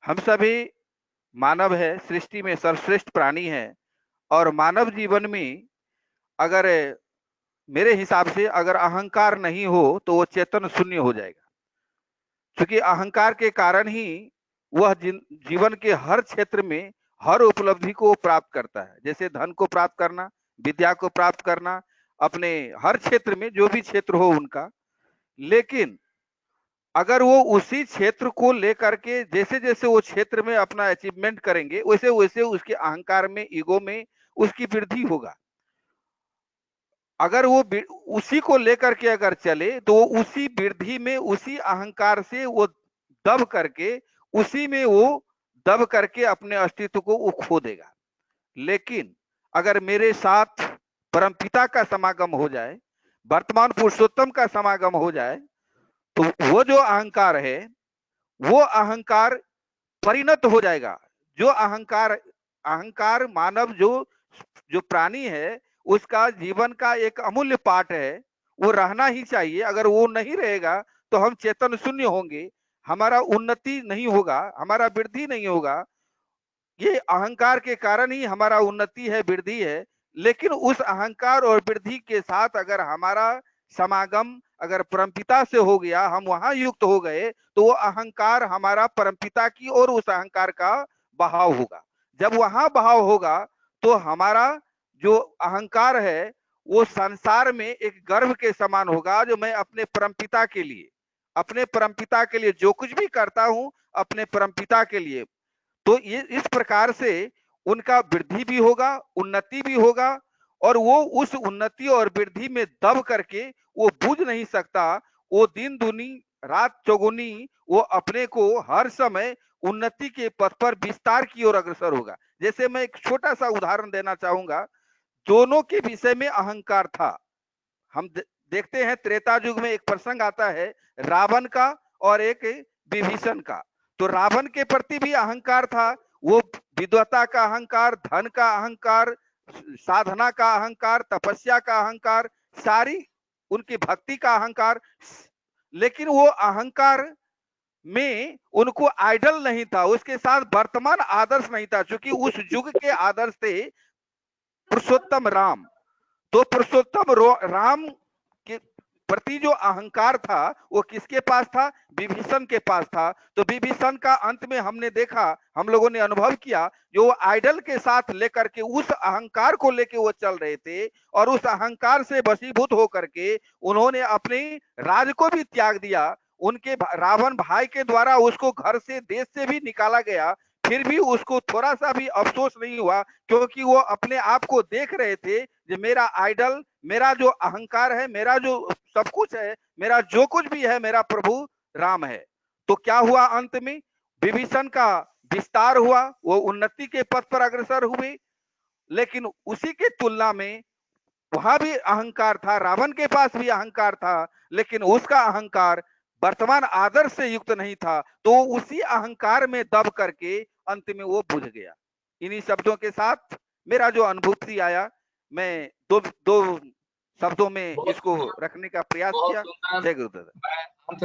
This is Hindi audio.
हम सभी मानव है, सृष्टि में सर्वश्रेष्ठ प्राणी है। और मानव जीवन में अगर मेरे हिसाब से अगर अहंकार नहीं हो तो वो चेतन शून्य हो जाएगा। क्योंकि अहंकार के कारण ही वह जीवन के हर क्षेत्र में हर उपलब्धि को प्राप्त करता है। जैसे धन को प्राप्त करना, विद्या को प्राप्त करना, अपने हर क्षेत्र में जो भी क्षेत्र हो उनका। लेकिन अगर वो उसी क्षेत्र को लेकर के जैसे जैसे वो क्षेत्र में अपना अचीवमेंट करेंगे वैसे वैसे उसके अहंकार में, ईगो में उसकी वृद्धि होगा। अगर वो उसी को लेकर के अगर चले तो वो उसी वृद्धि में, उसी अहंकार से वो दब करके, उसी में वो दब करके अपने अस्तित्व को वो खो देगा। लेकिन अगर मेरे साथ परमपिता का समागम हो जाए, वर्तमान पुरुषोत्तम का समागम हो जाए, तो वो जो अहंकार है वो अहंकार परिणत हो जाएगा। जो अहंकार अहंकार मानव जो जो प्राणी है उसका जीवन का एक अमूल्य पार्ट है, वो रहना ही चाहिए। अगर वो नहीं रहेगा तो हम चेतन शून्य होंगे, हमारा उन्नति नहीं होगा, हमारा वृद्धि नहीं होगा। ये अहंकार के कारण ही हमारा उन्नति है, वृद्धि है। लेकिन उस अहंकार और वृद्धि के साथ अगर हमारा समागम अगर परमपिता से हो गया, हम वहां युक्त हो गए, तो वो अहंकार हमारा परमपिता की ओर उस अहंकार का बहाव होगा। जब वहां बहाव होगा तो हमारा जो अहंकार है वो संसार में एक गर्व के समान होगा, जो मैं अपने परमपिता के लिए, अपने परमपिता के लिए जो कुछ भी करता हूं अपने परमपिता के लिए। तो ये इस प्रकार से उनका वृद्धि भी होगा, उन्नति भी होगा। और वो उस उन्नति और वृद्धि में दब करके वो बुझ नहीं सकता। वो दिन दुनी रात चौगुनी वो अपने को हर समय उन्नति के पथ पर विस्तार की ओर अग्रसर होगा। जैसे मैं एक छोटा सा उदाहरण देना चाहूंगा। दोनों के विषय में अहंकार था। हम देखते हैं त्रेता युग में एक प्रसंग आता है रावण का और एक विभीषण का। तो रावण के प्रति भी अहंकार था। वो विद्वता का अहंकार, धन का अहंकार, साधना का अहंकार, तपस्या का अहंकार, सारी उनकी भक्ति का अहंकार। लेकिन वो अहंकार में उनको आइडल नहीं था, उसके साथ वर्तमान आदर्श नहीं था। क्योंकि उस युग के आदर्श थे पुरुषोत्तम राम। तो पुरुषोत्तम राम के प्रति जो अहंकार था वो किसके पास था? विभीषण के पास था। तो विभीषण का अंत में हमने देखा, हम लोगों ने अनुभव किया, जो आइडल के साथ लेकर के उस अहंकार को लेके वो चल रहे थे और उस अहंकार से वशीभूत होकर के उन्होंने अपने राज को भी त्याग दिया। उनके रावण भाई के द्वारा उसको घर से, देश से भी निकाला गया, फिर भी उसको थोड़ा सा भी अफसोस नहीं हुआ। क्योंकि वो अपने आप को देख रहे थे कि मेरा आइडल, मेरा जो अहंकार है, मेरा जो सब कुछ है, मेरा जो कुछ भी है, मेरा प्रभु राम है। तो क्या हुआ अंत में? विभीषण का विस्तार हुआ, वो उन्नति के पथ पर अग्रसर हुए। लेकिन उसी के तुलना में वहां भी अहंकार था, रावण के पास भी अहंकार था, लेकिन उसका अहंकार वर्तमान आदर्श से युक्त नहीं था। तो उसी अहंकार में दब करके अंत में वो बुझ गया। इन्हीं शब्दों के साथ मेरा जो अनुभूति आया, मैं दो दो शब्दों में बहुत इसको रखने का प्रयास बहुत किया। सुंदर। जय गुरुदेव।